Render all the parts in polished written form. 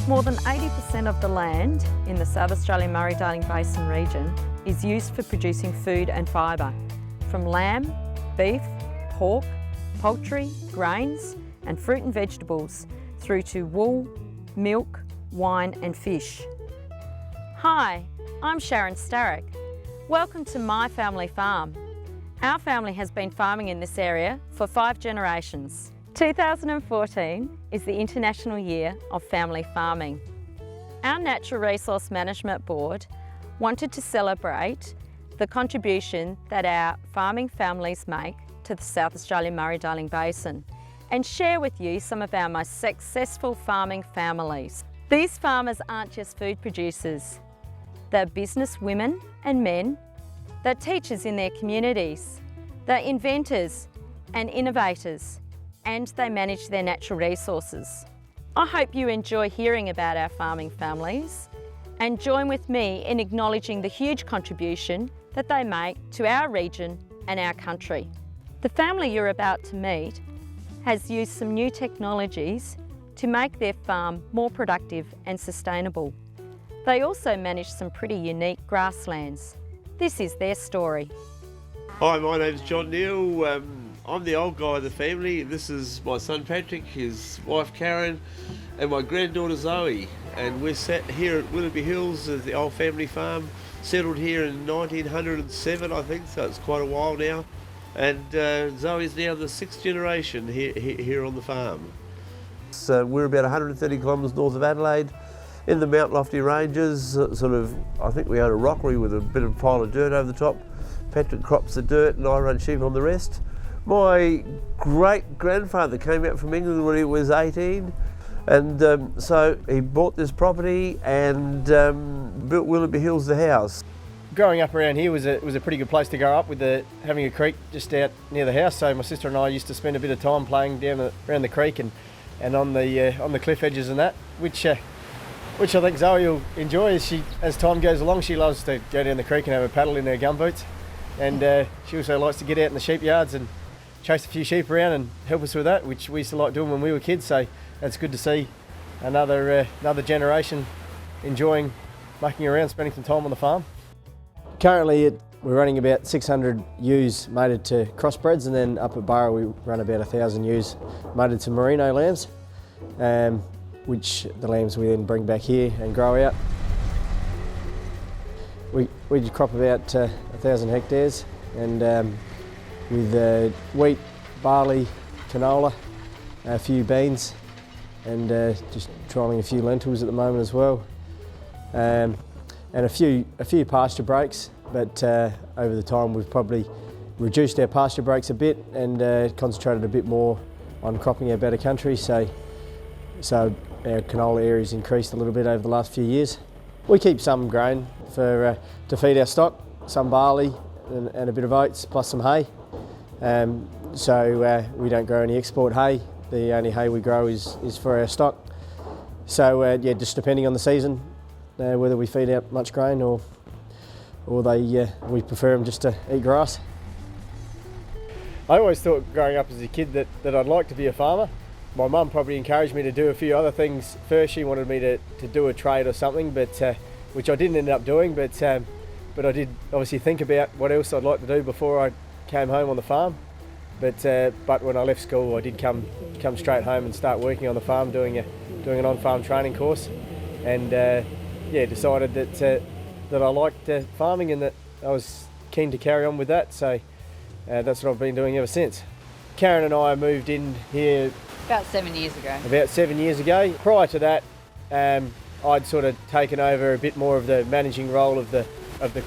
More than 80% of the land in the South Australian Murray-Darling Basin region is used for producing food and fibre, from lamb, beef, pork, poultry, grains and fruit and vegetables, through to wool, milk, wine and fish. Hi, I'm Sharon Starrick. Welcome to my family farm. Our family has been farming in this area for 5 generations. 2014 is the International Year of Family Farming. Our Natural Resource Management Board wanted to celebrate the contribution that our farming families make to the South Australian Murray-Darling Basin and share with you some of our most successful farming families. These farmers aren't just food producers. They're business women and men, they're teachers in their communities, they're inventors and innovators, and they manage their natural resources. I hope you enjoy hearing about our farming families and join with me in acknowledging the huge contribution that they make to our region and our country. The family you're about to meet has used some new technologies to make their farm more productive and sustainable. They also manage some pretty unique grasslands. This is their story. Hi, my name's John Neal. I'm the old guy of the family. This is my son Patrick, his wife Karen, and my granddaughter Zoe. And we're sat here at Willoughby Hills at the old family farm, settled here in 1907, I think, so it's quite a while now. And Zoe's now the 6th generation here on the farm. So we're about 130 kilometres north of Adelaide, in the Mount Lofty Ranges, I think we own a rockery with a bit of a pile of dirt over the top. Patrick crops the dirt and I run sheep on the rest. My great-grandfather came out from England when he was 18, and so he bought this property and built Willoughby Hills the house. Growing up around here was a pretty good place to grow up, with having a creek just out near the house. So my sister and I used to spend a bit of time playing around the creek and on the cliff edges and that, which I think Zoe will enjoy. As time goes along, she loves to go down the creek and have a paddle in her gumboots, and she also likes to get out in the sheep yards and chase a few sheep around and help us with that, which we used to like doing when we were kids. So it's good to see another generation enjoying mucking around, spending some time on the farm. Currently we're running about 600 ewes mated to crossbreds, and then up at Burra we run about 1,000 ewes mated to merino lambs, which the lambs we then bring back here and grow out. We crop about 1,000 hectares, and with wheat, barley, canola, a few beans, and just trialling a few lentils at the moment as well, and a few pasture breaks. But over the time we've probably reduced our pasture breaks a bit and concentrated a bit more on cropping our better country. So our canola area's increased a little bit over the last few years. We keep some grain to feed our stock, some barley and a bit of oats, plus some hay. So we don't grow any export hay. The only hay we grow is for our stock. So yeah, just depending on the season, whether we feed out much grain or we prefer them just to eat grass. I always thought growing up as a kid that I'd like to be a farmer. My mum probably encouraged me to do a few other things first. She wanted me to do a trade or something, but which I didn't end up doing. But I did obviously think about what else I'd like to do before I came home on the farm. But when I left school, I did come straight home and start working on the farm, doing an on-farm training course, and yeah, decided that I liked farming and that I was keen to carry on with that. So that's what I've been doing ever since. Karen and I moved in here about 7 years ago. About 7 years ago. Prior to that, I'd sort of taken over a bit more of the managing role of the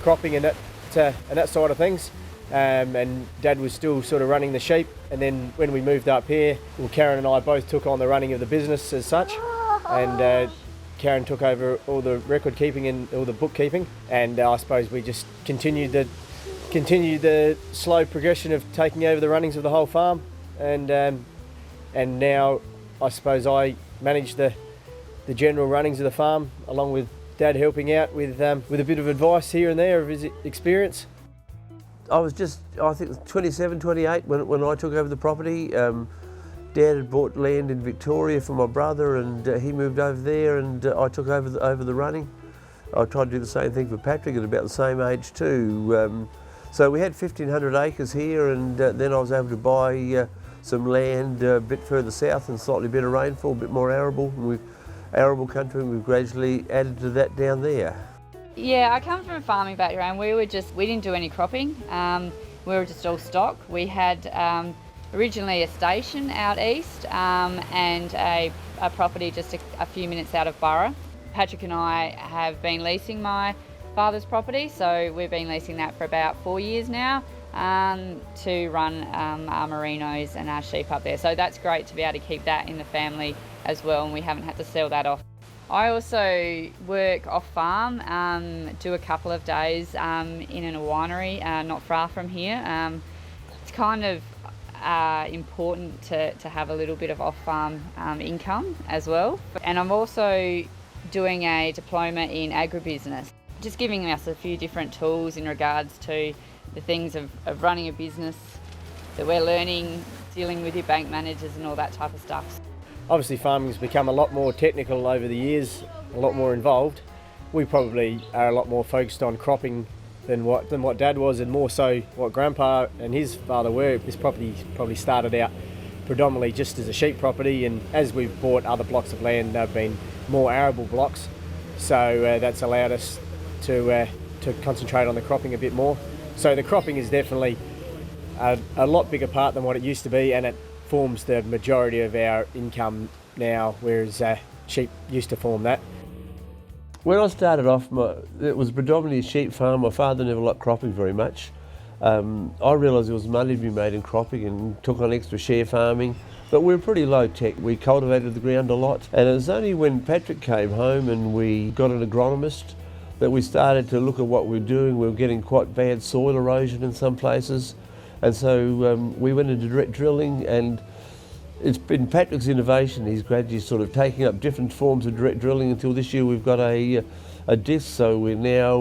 cropping and that side of things. And Dad was still sort of running the sheep. And then when we moved up here, well, Karen and I both took on the running of the business as such. And Karen took over all the record keeping and all the bookkeeping. And I suppose we just continued the slow progression of taking over the runnings of the whole farm. And now I suppose I manage the general runnings of the farm, along with Dad helping out with a bit of advice here and there of his experience. I was just, I think, 27, 28 when I took over the property. Dad had bought land in Victoria for my brother, and he moved over there, and I took over the running. I tried to do the same thing for Patrick at about the same age too. So we had 1,500 acres here, and then I was able to buy some land a bit further south and slightly better rainfall, a bit more arable country, and we've gradually added to that down there. Yeah, I come from a farming background. We didn't do any cropping. We were just all stock. We had originally a station out east and a property just a few minutes out of Burra. Patrick and I have been leasing my father's property, so we've been leasing that for about 4 years now to run our merinos and our sheep up there. So that's great to be able to keep that in the family as well, and we haven't had to sell that off. I also work off farm, do a couple of days in a winery not far from here. It's kind of important to have a little bit of off farm income as well. And I'm also doing a diploma in agribusiness, just giving us a few different tools in regards to the things of running a business that we're learning, dealing with your bank managers and all that type of stuff. Obviously farming's become a lot more technical over the years, a lot more involved. We probably are a lot more focused on cropping than what Dad was, and more so what Grandpa and his father were. This property probably started out predominantly just as a sheep property, and as we've bought other blocks of land, they've been more arable blocks, so that's allowed us to concentrate on the cropping a bit more. So the cropping is definitely a lot bigger part than what it used to be, and it forms the majority of our income now, whereas sheep used to form that. When I started off, it was predominantly a sheep farm. My father never liked cropping very much. I realised there was money to be made in cropping and took on extra share farming, but we were pretty low tech. We cultivated the ground a lot, and it was only when Patrick came home and we got an agronomist that we started to look at what we were doing. We were getting quite bad soil erosion in some places, and so we went into direct drilling, and it's been Patrick's innovation. He's gradually sort of taking up different forms of direct drilling until this year we've got a disc, so we're now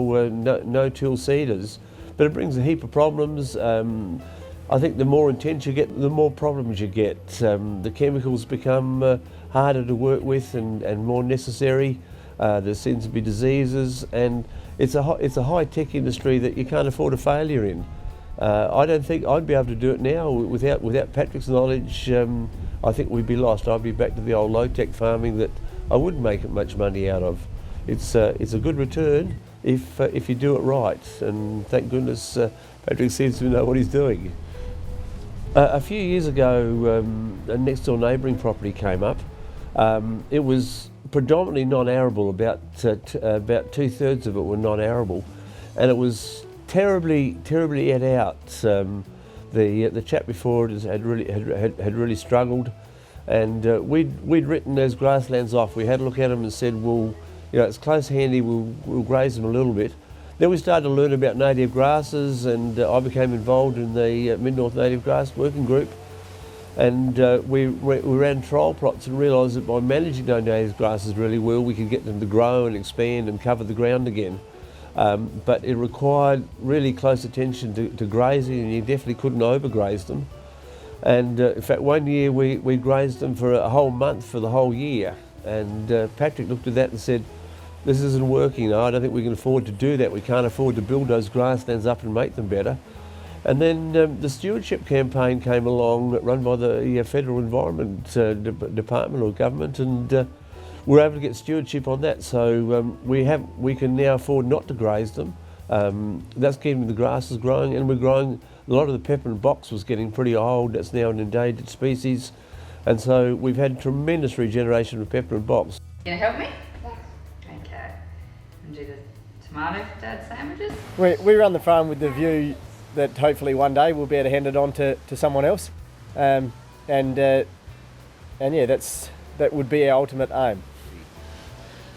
no-till seeders. But it brings a heap of problems. I think the more intense you get, the more problems you get. The chemicals become harder to work with and more necessary. There seems to be diseases, and it's a high-tech industry that you can't afford a failure in. I don't think I'd be able to do it now without Patrick's knowledge. I think we'd be lost. I'd be back to the old low-tech farming that I wouldn't make much money out of. It's a good return if you do it right, and thank goodness Patrick seems to know what he's doing. A few years ago, a next-door neighbouring property came up. It was predominantly non-arable. About 2/3 of it were non-arable, and it was terribly ate out. The chap before it had really struggled, and we'd written those grasslands off. We had a look at them and said, well, you know, it's close handy. We'll graze them a little bit. Then we started to learn about native grasses, and I became involved in the Mid-North Native Grass Working Group, and we ran trial plots and realised that by managing those native grasses really well, we could get them to grow and expand and cover the ground again. But it required really close attention to grazing, and you definitely couldn't overgraze them. And in fact, one year we grazed them for a whole month for the whole year, and Patrick looked at that and said, this isn't working. I don't think we can afford to do that. We can't afford to build those grasslands up and make them better. And then the stewardship campaign came along, run by the Federal Environment Department or government, and we're able to get stewardship on that. So we can now afford not to graze them. That's keeping the grasses growing, and we're growing. A lot of the peppermint box was getting pretty old. That's now an endangered species, and so we've had tremendous regeneration of peppermint box. Can you help me? Okay. And do the tomato for Dad's sandwiches? We run the farm with the view that hopefully one day we'll be able to hand it on to someone else, and yeah, that would be our ultimate aim.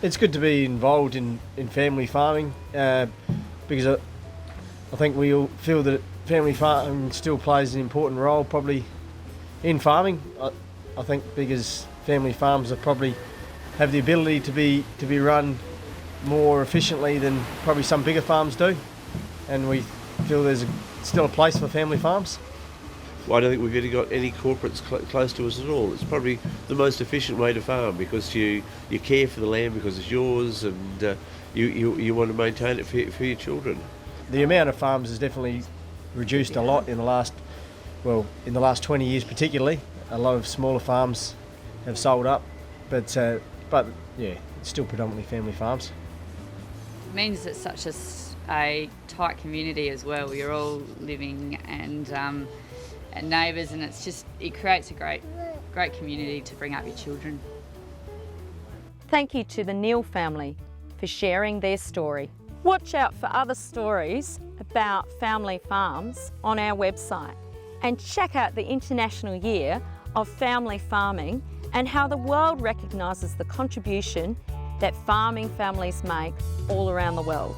It's good to be involved in family farming because I think we all feel that family farming still plays an important role probably in farming. I think because family farms are probably have the ability to be run more efficiently than probably some bigger farms do, and we feel there's still a place for family farms. I don't think we've ever got any corporates close to us at all. It's probably the most efficient way to farm because you care for the land because it's yours, and you want to maintain it for your children. The amount of farms has definitely reduced a lot in the last 20 years particularly. A lot of smaller farms have sold up, but yeah, it's still predominantly family farms. It means it's such a tight community as well. You're all living and neighbours, and it creates a great community to bring up your children. Thank you to the Neal family for sharing their story. Watch out for other stories about family farms on our website, and check out the International Year of Family Farming and how the world recognises the contribution that farming families make all around the world.